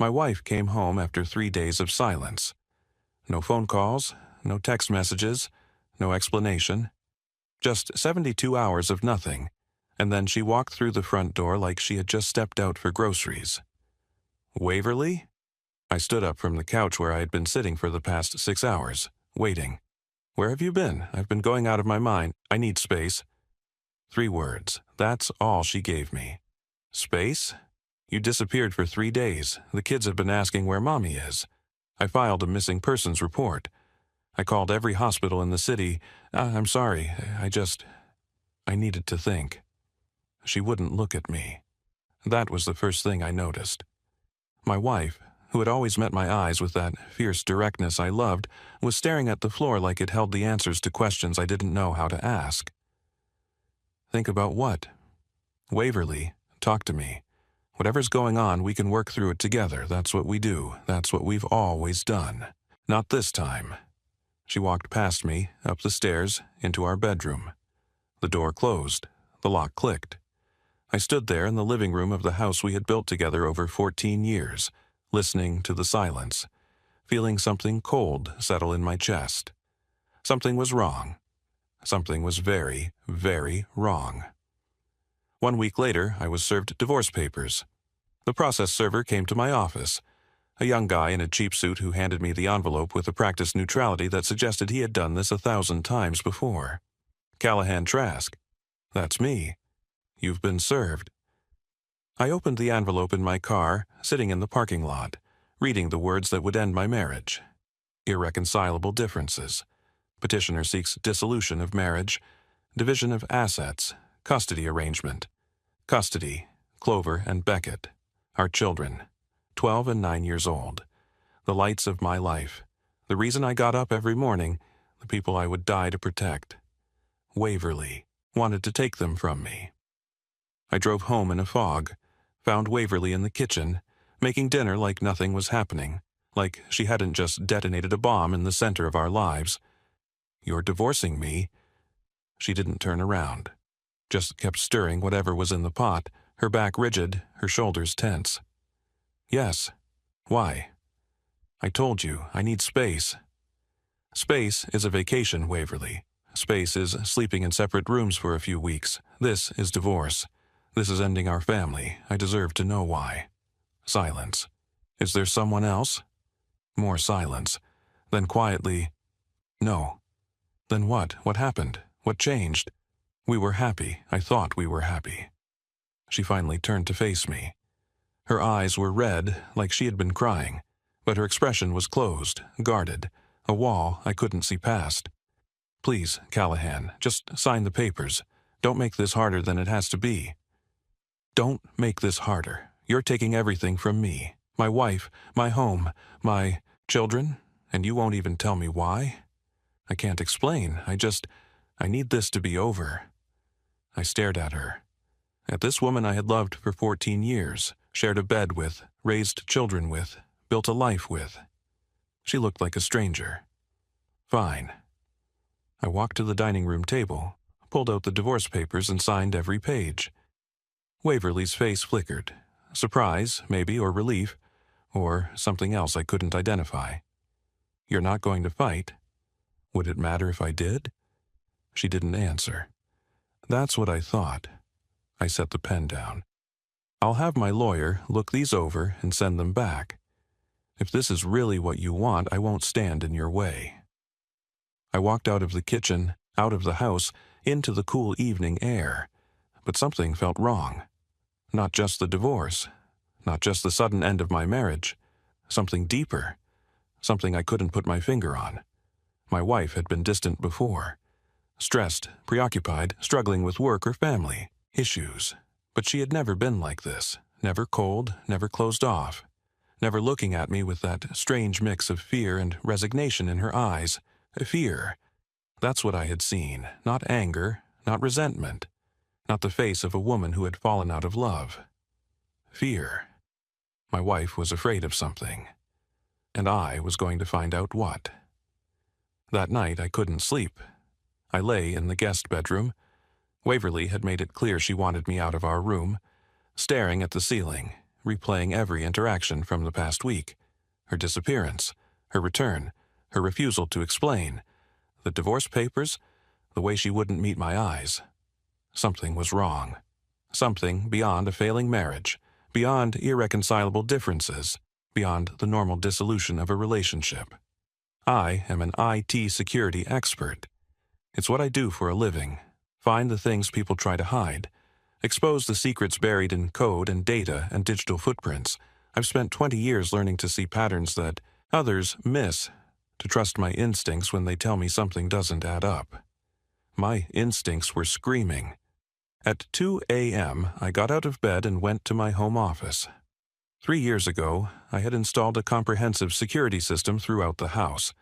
My wife came home after 3 days of silence. No phone calls, no text messages, no explanation. Just 72 hours of nothing, and then she walked through the front door like she had just stepped out for groceries. Waverly? I stood up from the couch where I had been sitting for the past 6 hours, waiting. Where have you been? I've been going out of my mind. I need space. 3 words. That's all she gave me. Space? You disappeared for 3 days. The kids have been asking where Mommy is. I filed a missing persons report. I called every hospital in the city. I'm sorry, I needed to think. She wouldn't look at me. That was the first thing I noticed. My wife, who had always met my eyes with that fierce directness I loved, was staring at the floor like it held the answers to questions I didn't know how to ask. Think about what? Waverly, talk to me. Whatever's going on, we can work through it together. That's what we do. That's what we've always done. Not this time. She walked past me, up the stairs, into our bedroom. The door closed. The lock clicked. I stood there in the living room of the house we had built together over 14 years, listening to the silence, feeling something cold settle in my chest. Something was wrong. Something was very, very wrong. 1 week later, I was served divorce papers. The process server came to my office, a young guy in a cheap suit who handed me the envelope with a practiced neutrality that suggested he had done this 1,000 times before. Callahan Trask. That's me. You've been served. I opened the envelope in my car, sitting in the parking lot, reading the words that would end my marriage. Irreconcilable differences. Petitioner seeks dissolution of marriage, division of assets, custody arrangement. Custody, Clover and Beckett. Our children, 12 and 9 years old. The lights of my life. The reason I got up every morning, the people I would die to protect. Waverly wanted to take them from me. I drove home in a fog, found Waverly in the kitchen, making dinner like nothing was happening, like she hadn't just detonated a bomb in the center of our lives. You're divorcing me? She didn't turn around, just kept stirring whatever was in the pot, her back rigid, her shoulders tense. Yes. Why? I told you, I need space. Space is a vacation, Waverly. Space is sleeping in separate rooms for a few weeks. This is divorce. This is ending our family. I deserve to know why. Silence. Is there someone else? More silence. Then quietly, no. Then what? What happened? What changed? We were happy. I thought we were happy. She finally turned to face me. Her eyes were red, like she had been crying, but her expression was closed, guarded, a wall I couldn't see past. Please, Callahan, just sign the papers. Don't make this harder than it has to be. Don't make this harder. You're taking everything from me. My wife, my home, my children, and you won't even tell me why? I can't explain. I need this to be over. I stared at her. At this woman I had loved for 14 years, shared a bed with, raised children with, built a life with. She looked like a stranger. Fine. I walked to the dining room table, pulled out the divorce papers and signed every page. Waverly's face flickered. Surprise, maybe, or relief, or something else I couldn't identify. You're not going to fight? Would it matter if I did? She didn't answer. That's what I thought. I set the pen down. I'll have my lawyer look these over and send them back. If this is really what you want, I won't stand in your way. I walked out of the kitchen, out of the house, into the cool evening air. But something felt wrong. Not just the divorce. Not just the sudden end of my marriage. Something deeper. Something I couldn't put my finger on. My wife had been distant before. Stressed, preoccupied, struggling with work or family. Issues. But she had never been like this. Never cold, never closed off. Never looking at me with that strange mix of fear and resignation in her eyes. Fear. That's what I had seen. Not anger, not resentment. Not the face of a woman who had fallen out of love. Fear. My wife was afraid of something. And I was going to find out what. That night I couldn't sleep. I lay in the guest bedroom. Waverly had made it clear she wanted me out of our room, staring at the ceiling, replaying every interaction from the past week. Her disappearance, her return, her refusal to explain, the divorce papers, the way she wouldn't meet my eyes. Something was wrong. Something beyond a failing marriage, beyond irreconcilable differences, beyond the normal dissolution of a relationship. I am an IT security expert. It's what I do for a living. Find the things people try to hide. Expose the secrets buried in code and data and digital footprints. I've spent 20 years learning to see patterns that others miss, to trust my instincts when they tell me something doesn't add up. My instincts were screaming. At 2 a.m., I got out of bed and went to my home office. 3 years ago, I had installed a comprehensive security system throughout the house.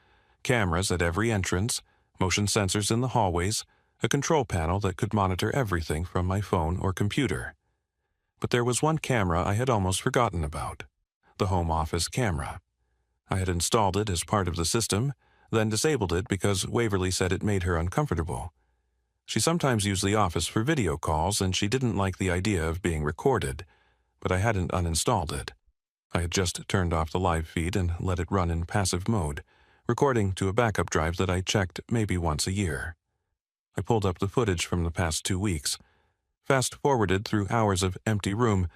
Cameras at every entrance, motion sensors in the hallways, a control panel that could monitor everything from my phone or computer. But there was one camera I had almost forgotten about, the home office camera. I had installed it as part of the system, then disabled it because Waverly said it made her uncomfortable. She sometimes used the office for video calls, and she didn't like the idea of being recorded, but I hadn't uninstalled it. I had just turned off the live feed and let it run in passive mode, recording to a backup drive that I checked maybe once a year. I pulled up the footage from the past 2 weeks, fast-forwarded through hours of empty room,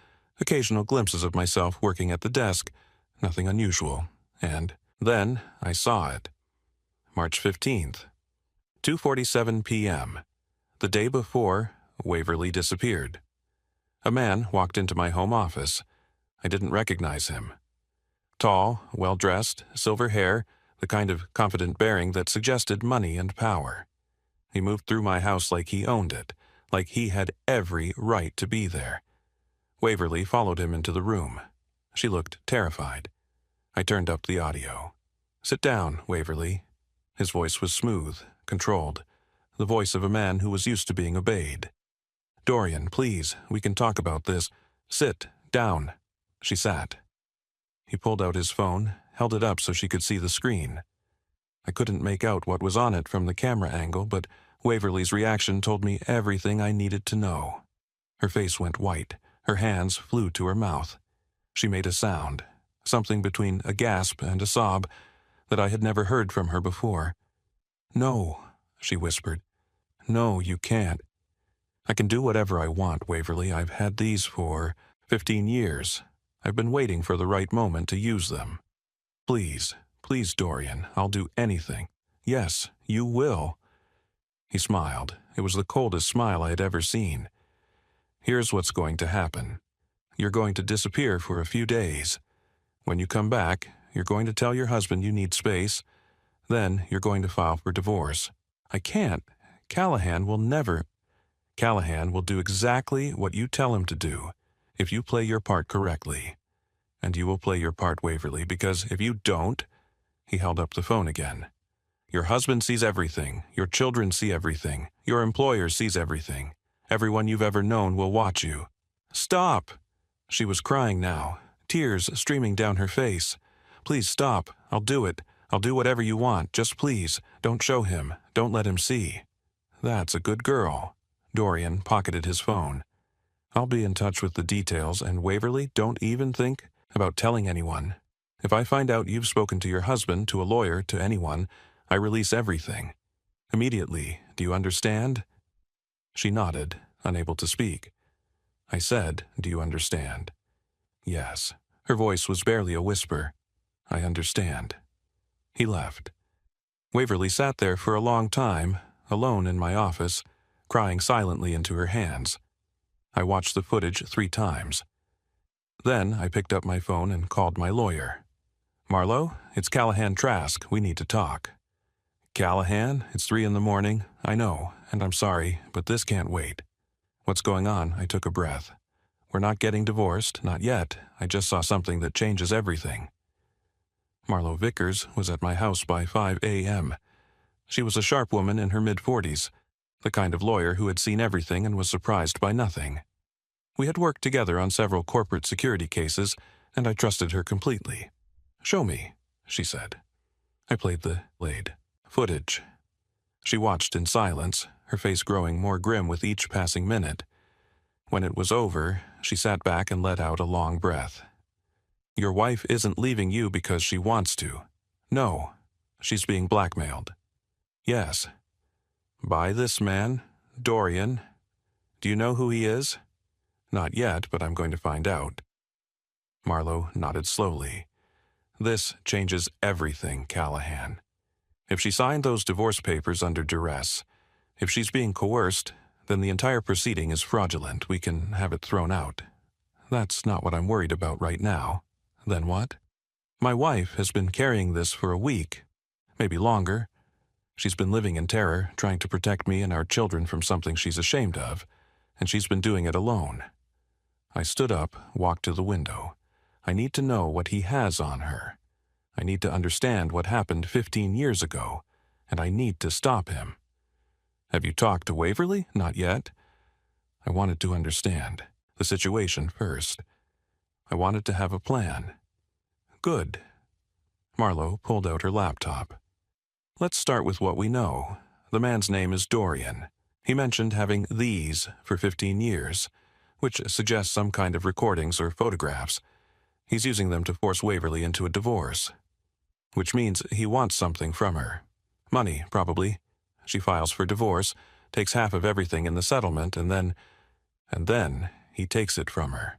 occasional glimpses of myself working at the desk, nothing unusual, and then I saw it. March 15th, 2:47 p.m. The day before, Waverly disappeared. A man walked into my home office. I didn't recognize him. Tall, well-dressed, silver hair, the kind of confident bearing that suggested money and power. He moved through my house like he owned it, like he had every right to be there. Waverly followed him into the room. She looked terrified. I turned up the audio. "Sit down, Waverly." His voice was smooth, controlled, the voice of a man who was used to being obeyed. "Dorian, please, we can talk about this. Sit down." She sat. He pulled out his phone, held it up so she could see the screen. I couldn't make out what was on it from the camera angle, but Waverly's reaction told me everything I needed to know. Her face went white. Her hands flew to her mouth. She made a sound, something between a gasp and a sob, that I had never heard from her before. "No," she whispered. "No, you can't. I can do whatever I want, Waverly. I've had these for 15 years. I've been waiting for the right moment to use them. Please, please, Dorian, I'll do anything. Yes, you will." He smiled. It was the coldest smile I had ever seen. "Here's what's going to happen. You're going to disappear for a few days. When you come back, you're going to tell your husband you need space. Then you're going to file for divorce." "I can't. Callahan will never—" "Callahan will do exactly what you tell him to do, if you play your part correctly. And you will play your part, Waverly, because if you don't—" He held up the phone again. "Your husband sees everything. Your children see everything. Your employer sees everything. Everyone you've ever known will watch you." "Stop!" She was crying now, tears streaming down her face. "Please stop. I'll do it. I'll do whatever you want. Just please, don't show him. Don't let him see." "That's a good girl." Dorian pocketed his phone. "I'll be in touch with the details, and Waverly, don't even think about telling anyone. If I find out you've spoken to your husband, to a lawyer, to anyone, I release everything. Immediately. Do you understand?" She nodded, unable to speak. I said, "Do you understand?" "Yes." Her voice was barely a whisper. "I understand." He left. Waverly sat there for a long time, alone in my office, crying silently into her hands. I watched the footage 3 times. Then I picked up my phone and called my lawyer. "Marlowe, it's Callahan Trask. We need to talk." "Callahan, it's 3 a.m. I know, and I'm sorry, but this can't wait." "What's going on?" I took a breath. "We're not getting divorced, not yet. I just saw something that changes everything." Marlowe Vickers was at my house by 5 a.m. She was a sharp woman in her mid-40s, the kind of lawyer who had seen everything and was surprised by nothing. We had worked together on several corporate security cases, and I trusted her completely. "Show me," she said. I played the footage. She watched in silence, her face growing more grim with each passing minute. When it was over, she sat back and let out a long breath. Your wife isn't leaving you because she wants to. No, she's being blackmailed. Yes. By this man, Dorian. Do you know who he is? Not yet, but I'm going to find out. Marlowe nodded slowly. This changes everything, Callahan. If she signed those divorce papers under duress, if she's being coerced, then the entire proceeding is fraudulent. We can have it thrown out. That's not what I'm worried about right now. Then what? My wife has been carrying this for a week, maybe longer. She's been living in terror, trying to protect me and our children from something she's ashamed of, and she's been doing it alone. I stood up, walked to the window. I need to know what he has on her. I need to understand what happened 15 years ago, and I need to stop him. Have you talked to Waverly? Not yet. I wanted to understand the situation first. I wanted to have a plan. Good. Marlowe pulled out her laptop. Let's start with what we know. The man's name is Dorian. He mentioned having these for 15 years, which suggests some kind of recordings or photographs. He's using them to force Waverly into a divorce, which means he wants something from her. Money, probably. She files for divorce, takes half of everything in the settlement, and then he takes it from her.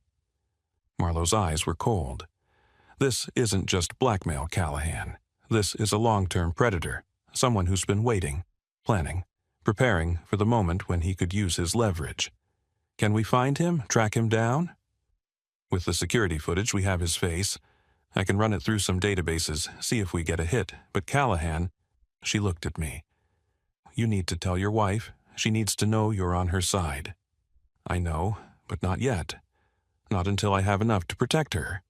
Marlowe's eyes were cold. This isn't just blackmail, Callahan. This is a long-term predator, someone who's been waiting, planning, preparing for the moment when he could use his leverage. Can we find him, track him down? With the security footage, we have his face. I can run it through some databases, see if we get a hit. But Callahan, she looked at me. You need to tell your wife. She needs to know you're on her side. I know, but not yet. Not until I have enough to protect her.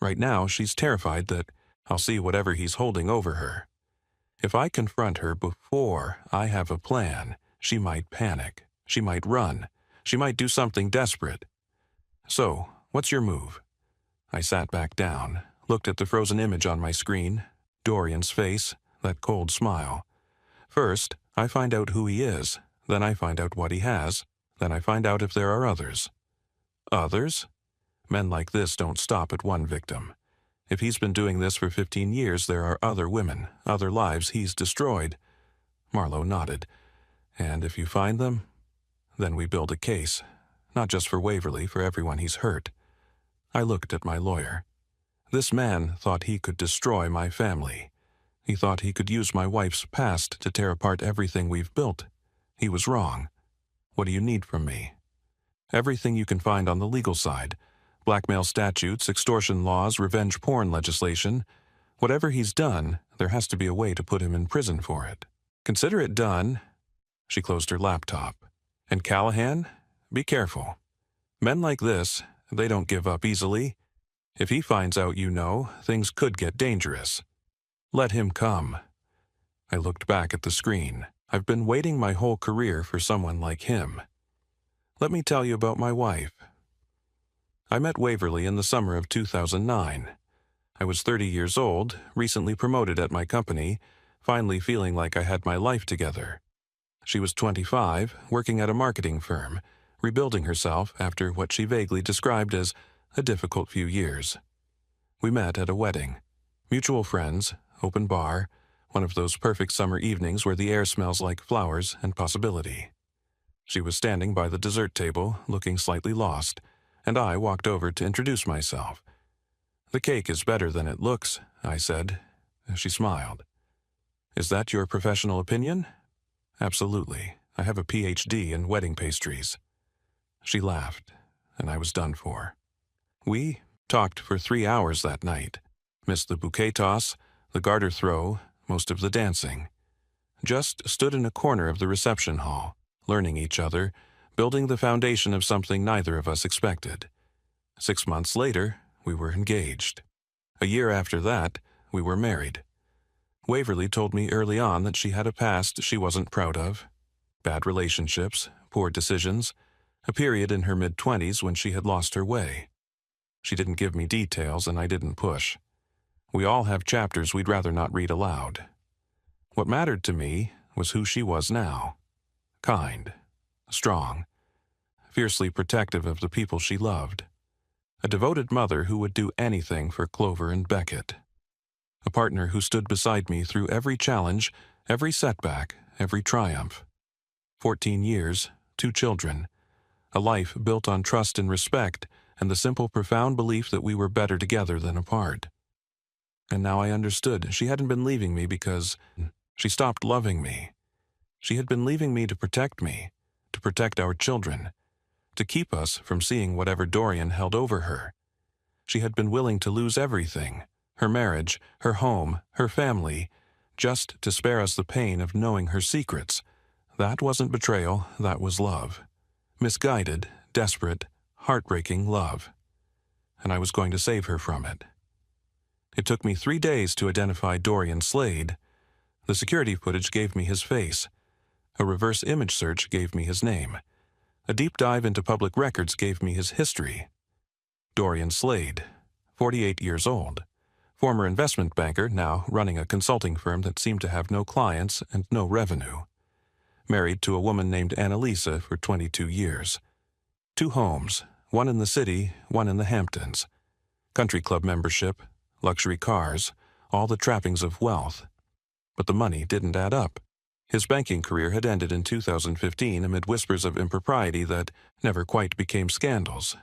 Right now, she's terrified that I'll see whatever he's holding over her. If I confront her before I have a plan, she might panic. She might run. She might do something desperate. So, what's your move? I sat back down, looked at the frozen image on my screen, Dorian's face, that cold smile. First, I find out who he is. Then I find out what he has. Then I find out if there are others. Others? Men like this don't stop at one victim. If he's been doing this for 15 years, there are other women, other lives he's destroyed. Marlowe nodded. And if you find them, then we build a case. Not just for Waverly, for everyone he's hurt. I looked at my lawyer. This man thought he could destroy my family. He thought he could use my wife's past to tear apart everything we've built. He was wrong. What do you need from me? Everything you can find on the legal side. Blackmail statutes, extortion laws, revenge porn legislation. Whatever he's done, there has to be a way to put him in prison for it. Consider it done. She closed her laptop. And Callahan, be careful. Men like this, they don't give up easily. If he finds out you know, things could get dangerous. Let him come. I looked back at the screen. I've been waiting my whole career for someone like him. Let me tell you about my wife. I met Waverly in the summer of 2009. I was 30 years old, recently promoted at my company, finally feeling like I had my life together. She was 25, working at a marketing firm, rebuilding herself after what she vaguely described as a difficult few years. We met at a wedding. Mutual friends, open bar, one of those perfect summer evenings where the air smells like flowers and possibility. She was standing by the dessert table, looking slightly lost, and I walked over to introduce myself. The cake is better than it looks, I said. She smiled. Is that your professional opinion? Absolutely. I have a PhD in wedding pastries. She laughed, and I was done for. We talked for 3 hours that night. Missed the bouquet toss, the garter throw, most of the dancing. Just stood in a corner of the reception hall, learning each other, building the foundation of something neither of us expected. 6 months later, we were engaged. A year after that, we were married. Waverly told me early on that she had a past she wasn't proud of. Bad relationships, poor decisions, a period in her mid-20s when she had lost her way. She didn't give me details and I didn't push. We all have chapters we'd rather not read aloud. What mattered to me was who she was now. Kind, strong, fiercely protective of the people she loved. A devoted mother who would do anything for Clover and Beckett. A partner who stood beside me through every challenge, every setback, every triumph. 14 years, 2 children, a life built on trust and respect, and the simple, profound belief that we were better together than apart. And now I understood she hadn't been leaving me because she stopped loving me. She had been leaving me to protect me, to protect our children, to keep us from seeing whatever Dorian held over her. She had been willing to lose everything, her marriage, her home, her family, just to spare us the pain of knowing her secrets. That wasn't betrayal, that was love. Misguided, desperate, heartbreaking love. And I was going to save her from it. It took me 3 days to identify Dorian Slade. The security footage gave me his face. A reverse image search gave me his name. A deep dive into public records gave me his history. Dorian Slade, 48 years old. Former investment banker, now running a consulting firm that seemed to have no clients and no revenue. Married to a woman named Annalisa for 22 years. 2 homes, one in the city, one in the Hamptons. Country club membership, luxury cars, all the trappings of wealth. But the money didn't add up. His banking career had ended in 2015 amid whispers of impropriety that never quite became scandals.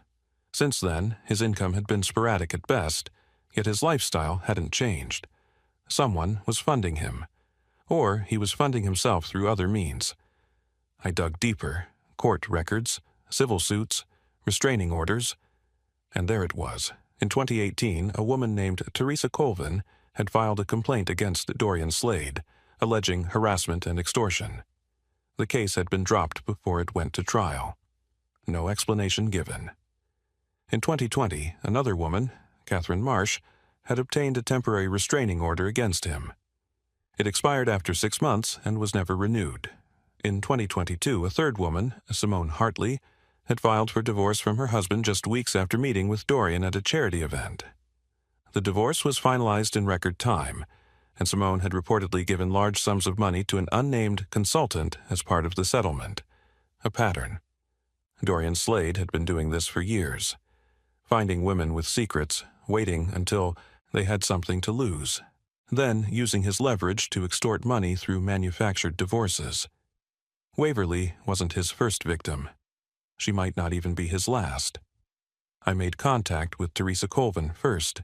Since then, his income had been sporadic at best, yet his lifestyle hadn't changed. Someone was funding him. Or he was funding himself through other means. I dug deeper. Court records, civil suits, restraining orders. And there it was. In 2018, a woman named Teresa Colvin had filed a complaint against Dorian Slade, alleging harassment and extortion. The case had been dropped before it went to trial. No explanation given. In 2020, another woman, Catherine Marsh, had obtained a temporary restraining order against him. It expired after 6 months and was never renewed. In 2022, a third woman, Simone Hartley, had filed for divorce from her husband just weeks after meeting with Dorian at a charity event. The divorce was finalized in record time, and Simone had reportedly given large sums of money to an unnamed consultant as part of the settlement. A pattern. Dorian Slade had been doing this for years, finding women with secrets, waiting until they had something to lose, then using his leverage to extort money through manufactured divorces. Waverly wasn't his first victim. She might not even be his last. I made contact with Teresa Colvin first.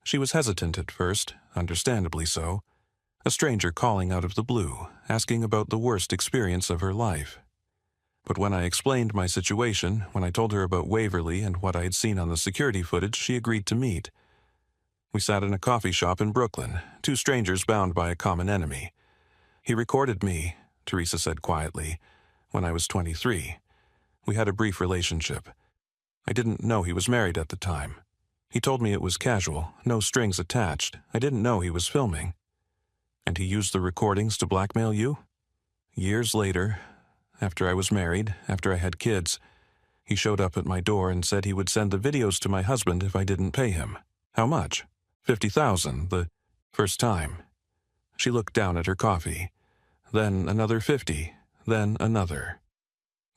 She was hesitant at first, understandably so. A stranger calling out of the blue, asking about the worst experience of her life. But when I explained my situation, when I told her about Waverly and what I had seen on the security footage, she agreed to meet. We sat in a coffee shop in Brooklyn, 2 strangers bound by a common enemy. He recorded me, Teresa said quietly, when I was 23. We had a brief relationship. I didn't know he was married at the time. He told me it was casual, no strings attached. I didn't know he was filming. And he used the recordings to blackmail you? Years later, after I was married, after I had kids, he showed up at my door and said he would send the videos to my husband if I didn't pay him. How much? $50,000, the first time. She looked down at her coffee. Then another 50, then another.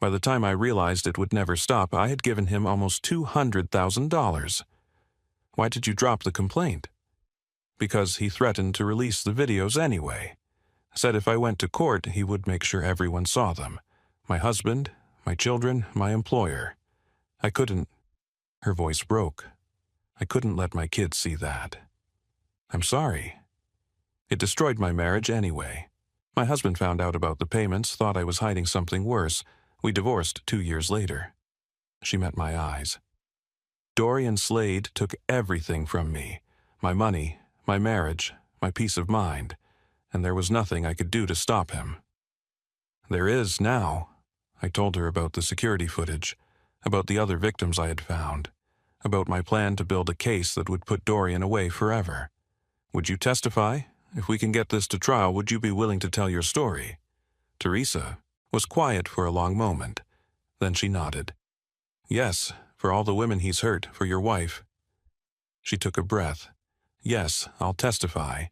By the time I realized it would never stop, I had given him almost $200,000. Why did you drop the complaint? Because he threatened to release the videos anyway. Said if I went to court, he would make sure everyone saw them. My husband, my children, my employer. I couldn't. Her voice broke. I couldn't let my kids see that. I'm sorry. It destroyed my marriage anyway. My husband found out about the payments, thought I was hiding something worse. We divorced 2 years later. She met my eyes. Dorian Slade took everything from me. My money, my marriage, my peace of mind. And there was nothing I could do to stop him. There is now. I told her about the security footage, about the other victims I had found, about my plan to build a case that would put Dorian away forever. Would you testify? If we can get this to trial, would you be willing to tell your story? Teresa was quiet for a long moment. Then she nodded. Yes, for all the women he's hurt, for your wife. She took a breath. Yes, I'll testify.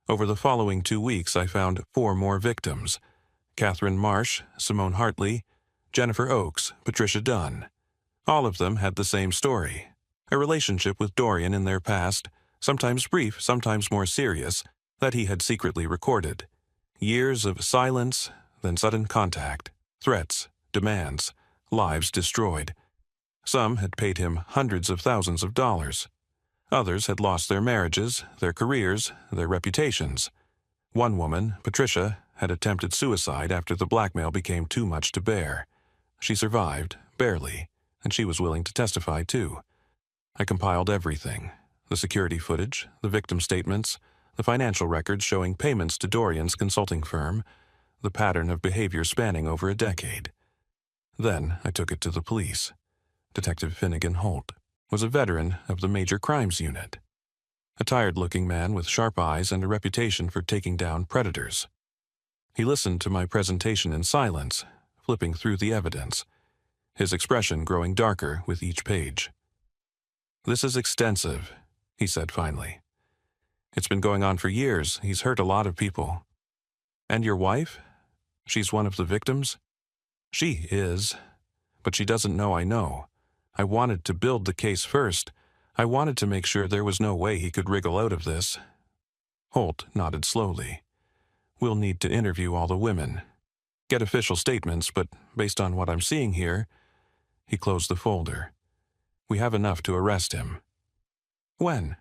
Over the following 2 weeks, I found 4 more victims. Catherine Marsh, Simone Hartley, Jennifer Oakes, Patricia Dunn. All of them had the same story. A relationship with Dorian in their past, sometimes brief, sometimes more serious, that he had secretly recorded. Years of silence, then sudden contact, threats, demands, lives destroyed. Some had paid him hundreds of thousands of dollars. Others had lost their marriages, their careers, their reputations. One woman, Patricia, had attempted suicide after the blackmail became too much to bear. She survived, barely, and she was willing to testify too. I compiled everything: the security footage, the victim statements, the financial records showing payments to Dorian's consulting firm, the pattern of behavior spanning over a decade. Then I took it to the police. Detective Finnegan Holt was a veteran of the Major Crimes Unit, a tired-looking man with sharp eyes and a reputation for taking down predators. He listened to my presentation in silence, flipping through the evidence, his expression growing darker with each page. "This is extensive," he said finally. "It's been going on for years. He's hurt a lot of people." "And your wife? She's one of the victims?" "She is, but she doesn't know I know. I wanted to build the case first. I wanted to make sure there was no way he could wriggle out of this." Holt nodded slowly. "We'll need to interview all the women. Get official statements, but based on what I'm seeing here..." He closed the folder. "We have enough to arrest him." "When?"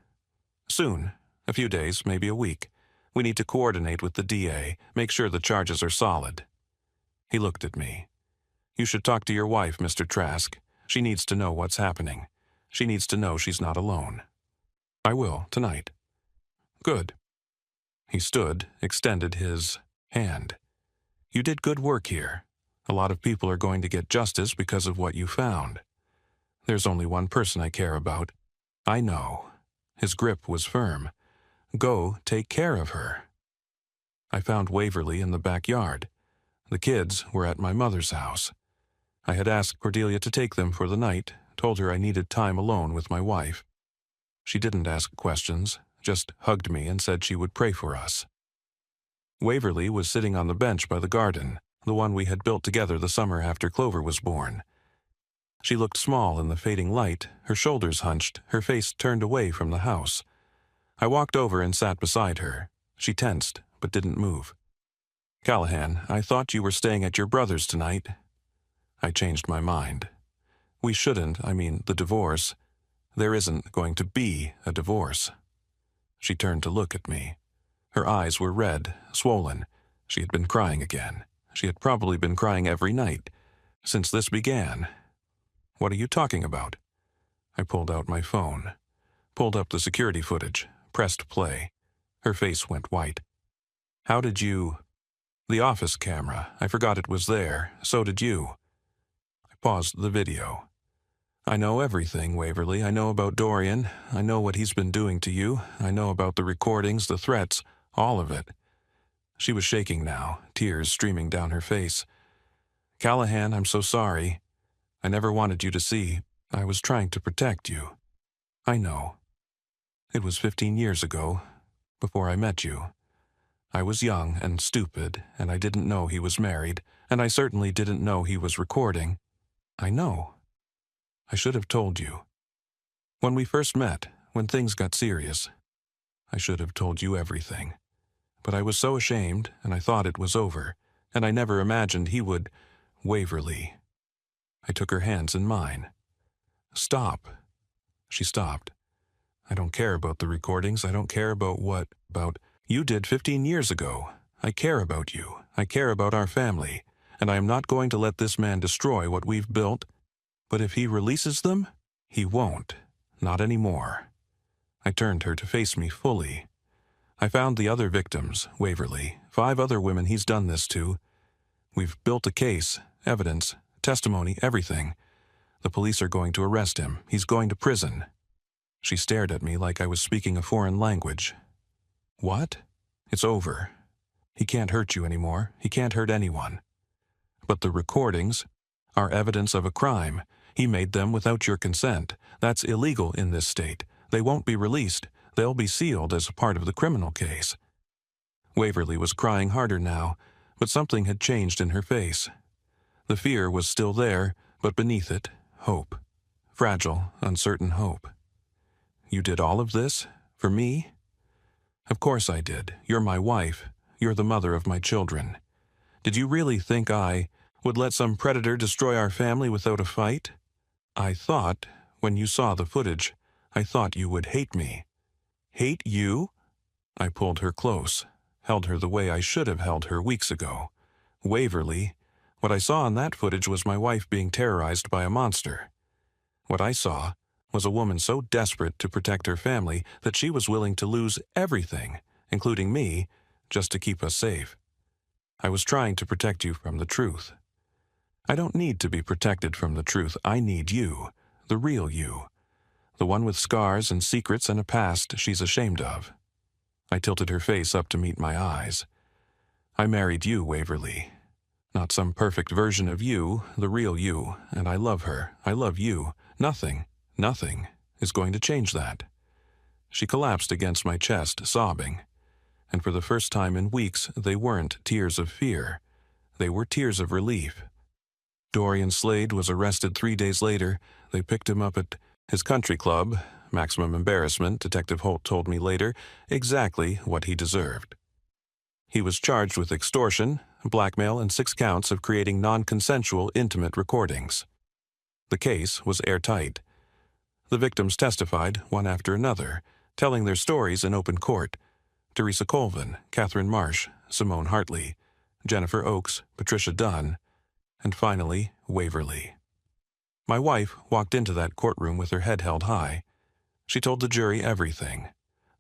"Soon. A few days, maybe a week. We need to coordinate with the DA, make sure the charges are solid." He looked at me. "You should talk to your wife, Mr. Trask. She needs to know what's happening. She needs to know she's not alone." "I will, tonight." "Good." He stood, extended his hand. "You did good work here. A lot of people are going to get justice because of what you found. There's only one person I care about." "I know." His grip was firm. "Go take care of her." I found Waverly in the backyard. The kids were at my mother's house. I had asked Cordelia to take them for the night, told her I needed time alone with my wife. She didn't ask questions, just hugged me and said she would pray for us. Waverly was sitting on the bench by the garden, the one we had built together the summer after Clover was born. She looked small in the fading light, her shoulders hunched, her face turned away from the house. I walked over and sat beside her. She tensed, but didn't move. "Callahan, I thought you were staying at your brother's tonight." I changed my mind. "We shouldn't, the divorce. There isn't going to be a divorce." She turned to look at me. Her eyes were red, swollen. She had been crying again. She had probably been crying every night since this began. "What are you talking about?" I pulled out my phone, pulled up the security footage, pressed play. Her face went white. "How did you—" "The office camera. I forgot it was there. So did you." I paused the video. "I know everything, Waverly. I know about Dorian. I know what he's been doing to you. I know about the recordings, the threats, all of it." She was shaking now, tears streaming down her face. "Callahan, I'm so sorry. I never wanted you to see. I was trying to protect you." "I know. It was 15 years ago, before I met you. I was young and stupid, and I didn't know he was married, and I certainly didn't know he was recording." "I know. I should have told you. When we first met, when things got serious, I should have told you everything. But I was so ashamed, and I thought it was over, and I never imagined he would—" "Waverly." I took her hands in mine. "Stop." She stopped. "I don't care about the recordings. I don't care about about you did 15 years ago. I care about you. I care about our family, and I am not going to let this man destroy what we've built. But if he releases them, he won't. Not anymore." I turned her to face me fully. "I found the other victims, Waverly, 5 other women he's done this to. We've built a case, evidence, testimony, everything. The police are going to arrest him. He's going to prison." She stared at me like I was speaking a foreign language. "What?" "It's over. He can't hurt you anymore. He can't hurt anyone. But the recordings are evidence of a crime. He made them without your consent. That's illegal in this state. They won't be released. They'll be sealed as a part of the criminal case." Waverly was crying harder now, but something had changed in her face. The fear was still there, but beneath it, hope. Fragile, uncertain hope. You did all of this? For me? Of course I did. You're my wife. You're the mother of my children. Did you really think I would let some predator destroy our family without a fight? I thought, when you saw the footage, I thought you would hate me. Hate you? I pulled her close, held her the way I should have held her weeks ago. Waverly, what I saw in that footage was my wife being terrorized by a monster. What I saw was a woman so desperate to protect her family that she was willing to lose everything, including me, just to keep us safe. I was trying to protect you from the truth. I don't need to be protected from the truth. I need you, the real you, the one with scars and secrets and a past she's ashamed of. I tilted her face up to meet my eyes. I married you, Waverly. Not some perfect version of you, the real you, and I love her. I love you. Nothing is going to change that. She collapsed against my chest, sobbing. And for the first time in weeks, they weren't tears of fear. They were tears of relief. Dorian Slade was arrested 3 days later. They picked him up at his country club. Maximum embarrassment, Detective Holt told me later, exactly what he deserved. He was charged with extortion, blackmail, and 6 counts of creating non-consensual intimate recordings. The case was airtight. The victims testified, one after another, telling their stories in open court. Teresa Colvin, Catherine Marsh, Simone Hartley, Jennifer Oakes, Patricia Dunn, and finally, Waverly. My wife walked into that courtroom with her head held high. She told the jury everything.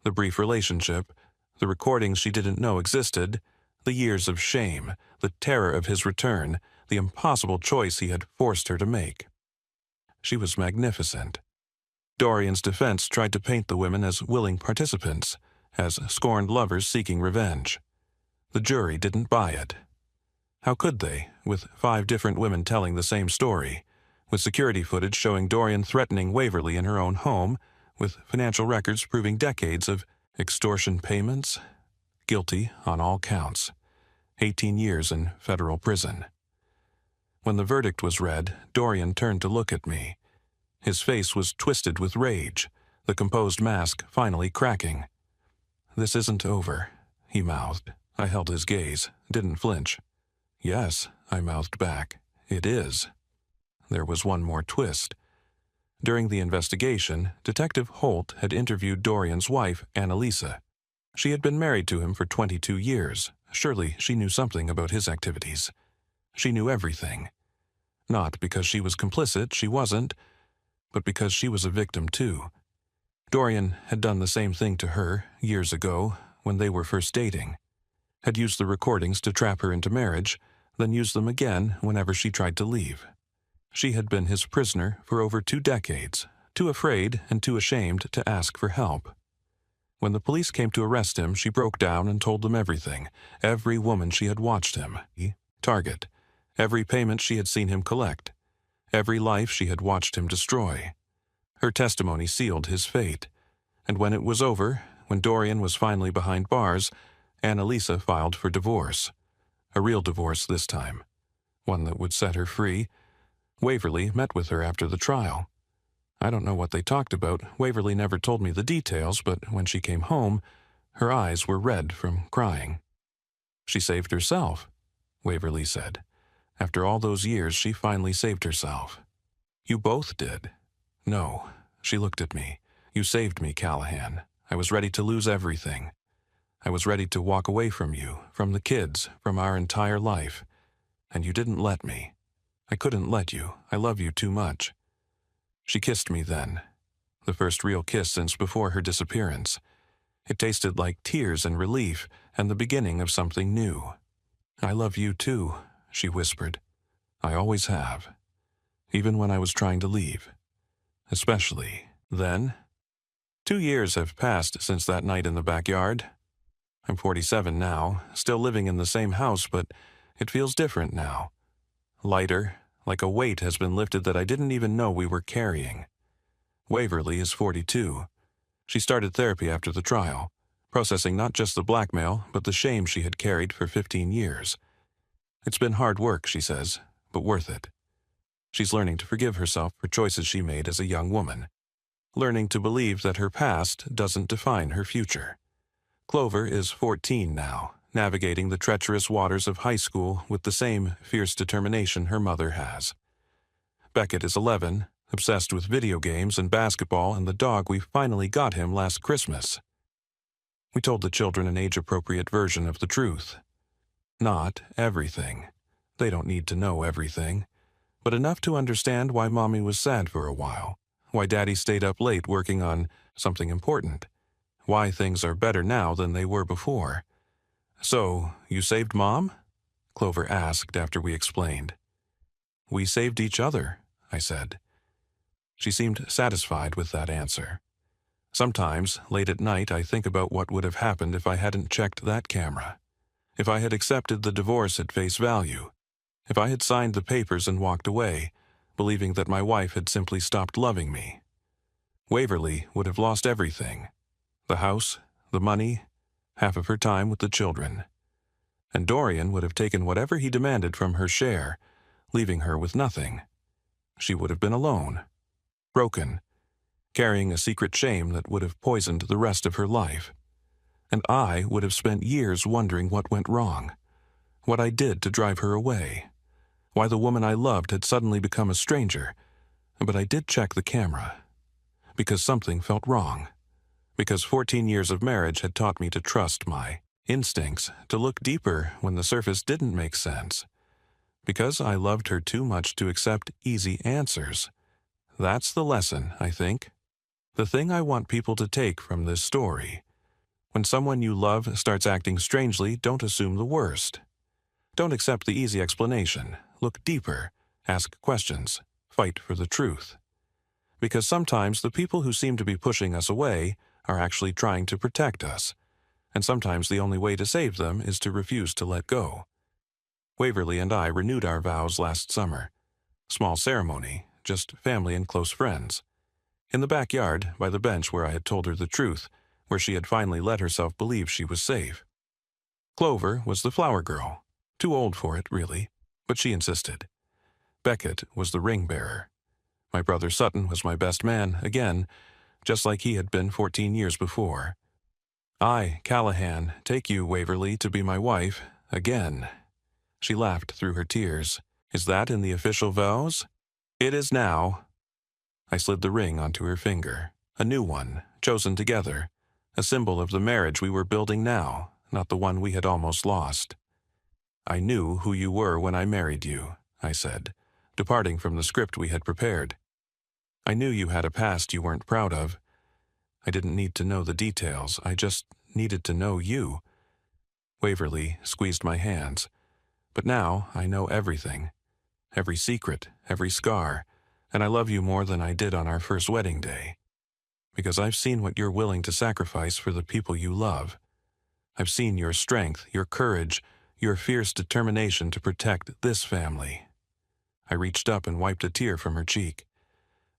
The brief relationship, the recordings she didn't know existed, the years of shame, the terror of his return, the impossible choice he had forced her to make. She was magnificent. Dorian's defense tried to paint the women as willing participants, as scorned lovers seeking revenge. The jury didn't buy it. How could they, with 5 different women telling the same story, with security footage showing Dorian threatening Waverly in her own home, with financial records proving decades of extortion payments? Guilty on all counts. 18 years in federal prison. When the verdict was read, Dorian turned to look at me. His face was twisted with rage, the composed mask finally cracking. "This isn't over," he mouthed. I held his gaze, didn't flinch. "Yes," I mouthed back. "It is." There was one more twist. During the investigation, Detective Holt had interviewed Dorian's wife, Annalisa. She had been married to him for 22 years. Surely she knew something about his activities. She knew everything. Not because she was complicit, she wasn't, but because she was a victim too. Dorian had done the same thing to her years ago when they were first dating. Had used the recordings to trap her into marriage, then used them again whenever she tried to leave. She had been his prisoner for over 2 decades, too afraid and too ashamed to ask for help. When the police came to arrest him, she broke down and told them everything. Every woman she had watched him target. Every payment she had seen him collect. Every life she had watched him destroy. Her testimony sealed his fate. And when it was over, when Dorian was finally behind bars, Annalisa filed for divorce. A real divorce this time. One that would set her free. Waverly met with her after the trial. I don't know what they talked about. Waverly never told me the details, but when she came home, her eyes were red from crying. "She saved herself," Waverly said. "After all those years, she finally saved herself." "You both did." "No." She looked at me. "You saved me, Callahan. I was ready to lose everything. I was ready to walk away from you, from the kids, from our entire life. And you didn't let me. I couldn't let you. I love you too much." She kissed me then. The first real kiss since before her disappearance. It tasted like tears and relief and the beginning of something new. "I love you too," she whispered. "I always have. Even when I was trying to leave. Especially then." 2 years have passed since that night in the backyard. I'm 47 now, still living in the same house, but it feels different now. Lighter, like a weight has been lifted that I didn't even know we were carrying. Waverly is 42. She started therapy after the trial, processing not just the blackmail, but the shame she had carried for 15 years. It's been hard work, she says, but worth it. She's learning to forgive herself for choices she made as a young woman, learning to believe that her past doesn't define her future. Clover is 14 now, navigating the treacherous waters of high school with the same fierce determination her mother has. Beckett is 11, obsessed with video games and basketball and the dog we finally got him last Christmas. We told the children an age-appropriate version of the truth. Not everything. They don't need to know everything, but enough to understand why Mommy was sad for a while, why Daddy stayed up late working on something important, why things are better now than they were before. "So, you saved Mom?" Clover asked after we explained. "We saved each other," I said. She seemed satisfied with that answer. Sometimes, late at night, I think about what would have happened if I hadn't checked that camera. If I had accepted the divorce at face value. If I had signed the papers and walked away, believing that my wife had simply stopped loving me. Waverly would have lost everything. The house, the money, half of her time with the children. And Dorian would have taken whatever he demanded from her share, leaving her with nothing. She would have been alone, broken, carrying a secret shame that would have poisoned the rest of her life. And I would have spent years wondering what went wrong, what I did to drive her away, why the woman I loved had suddenly become a stranger. But I did check the camera, because something felt wrong, because 14 years of marriage had taught me to trust my instincts, to look deeper when the surface didn't make sense, because I loved her too much to accept easy answers. That's the lesson, I think. The thing I want people to take from this story. When someone you love starts acting strangely, don't assume the worst. Don't accept the easy explanation. Look deeper, ask questions, fight for the truth. Because sometimes the people who seem to be pushing us away are actually trying to protect us, and sometimes the only way to save them is to refuse to let go. Waverly and I renewed our vows last summer. Small ceremony, just family and close friends. In the backyard, by the bench where I had told her the truth, where she had finally let herself believe she was safe. Clover was the flower girl. Too old for it, really, but she insisted. Beckett was the ring bearer. My brother Sutton was my best man, again, just like he had been 14 years before. I, Callahan, take you, Waverly, to be my wife, again. She laughed through her tears. Is that in the official vows? It is now. I slid the ring onto her finger. A new one, chosen together. A symbol of the marriage we were building now, not the one we had almost lost. I knew who you were when I married you, I said, departing from the script we had prepared. I knew you had a past you weren't proud of. I didn't need to know the details, I just needed to know you. Waverly squeezed my hands. But now I know everything. Every secret, every scar, and I love you more than I did on our first wedding day. Because I've seen what you're willing to sacrifice for the people you love. I've seen your strength, your courage, your fierce determination to protect this family. I reached up and wiped a tear from her cheek.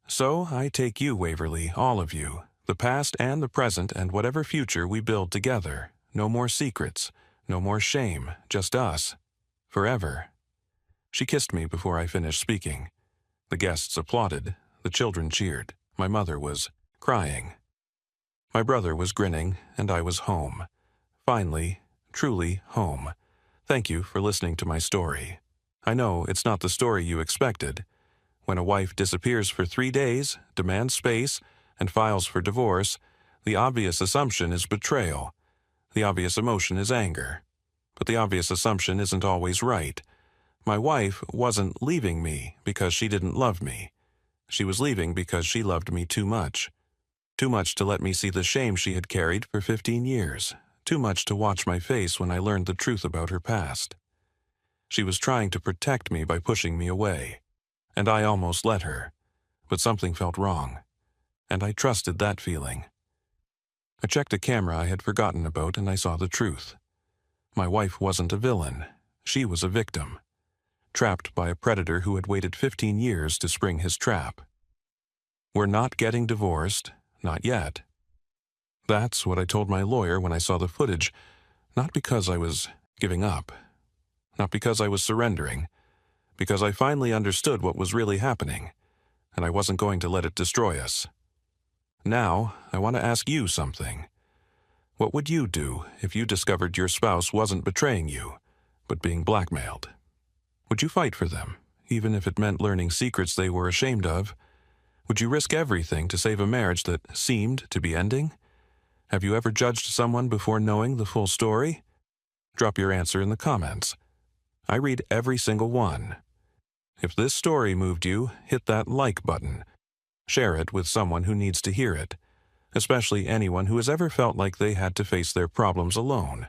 So I take you, Waverly, all of you, the past and the present and whatever future we build together. No more secrets, no more shame, just us. Forever. She kissed me before I finished speaking. The guests applauded, the children cheered, my mother was crying. My brother was grinning, and I was home. Finally, truly home. Thank you for listening to my story. I know it's not the story you expected. When a wife disappears for 3 days, demands space, and files for divorce, the obvious assumption is betrayal. The obvious emotion is anger. But the obvious assumption isn't always right. My wife wasn't leaving me because she didn't love me. She was leaving because she loved me too much. Too much to let me see the shame she had carried for 15 years. Too much to watch my face when I learned the truth about her past. She was trying to protect me by pushing me away. And I almost let her. But something felt wrong. And I trusted that feeling. I checked a camera I had forgotten about and I saw the truth. My wife wasn't a villain. She was a victim. Trapped by a predator who had waited 15 years to spring his trap. We're not getting divorced, not yet. That's what I told my lawyer when I saw the footage, not because I was giving up, not because I was surrendering, because I finally understood what was really happening, and I wasn't going to let it destroy us. Now, I want to ask you something. What would you do if you discovered your spouse wasn't betraying you, but being blackmailed? Would you fight for them, even if it meant learning secrets they were ashamed of? Would you risk everything to save a marriage that seemed to be ending? Have you ever judged someone before knowing the full story? Drop your answer in the comments. I read every single one. If this story moved you, hit that like button. Share it with someone who needs to hear it, especially anyone who has ever felt like they had to face their problems alone.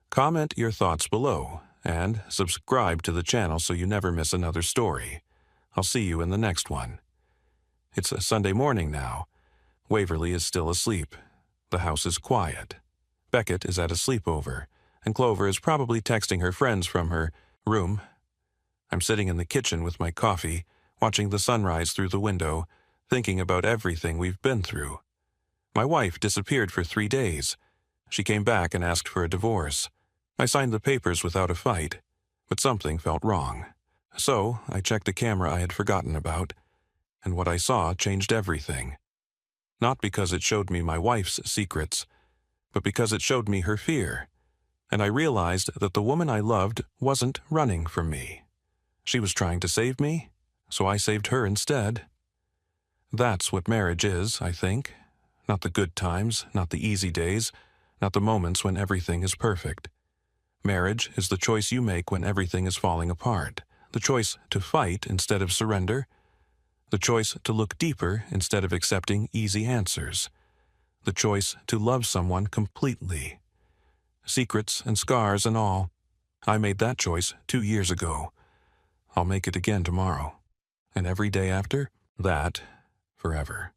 Comment your thoughts below, and subscribe to the channel so you never miss another story. I'll see you in the next one. It's a Sunday morning now. Waverly is still asleep. The house is quiet. Beckett is at a sleepover, and Clover is probably texting her friends from her room. I'm sitting in the kitchen with my coffee, watching the sunrise through the window, thinking about everything we've been through. My wife disappeared for 3 days. She came back and asked for a divorce. I signed the papers without a fight, but something felt wrong. So I checked a camera I had forgotten about, and what I saw changed everything. Not because it showed me my wife's secrets, but because it showed me her fear. And I realized that the woman I loved wasn't running from me. She was trying to save me, so I saved her instead. That's what marriage is, I think. Not the good times, not the easy days, not the moments when everything is perfect. Marriage is the choice you make when everything is falling apart, the choice to fight instead of surrender, the choice to look deeper instead of accepting easy answers, the choice to love someone completely. Secrets and scars and all. I made that choice 2 years ago. I'll make it again tomorrow. And every day after that, forever.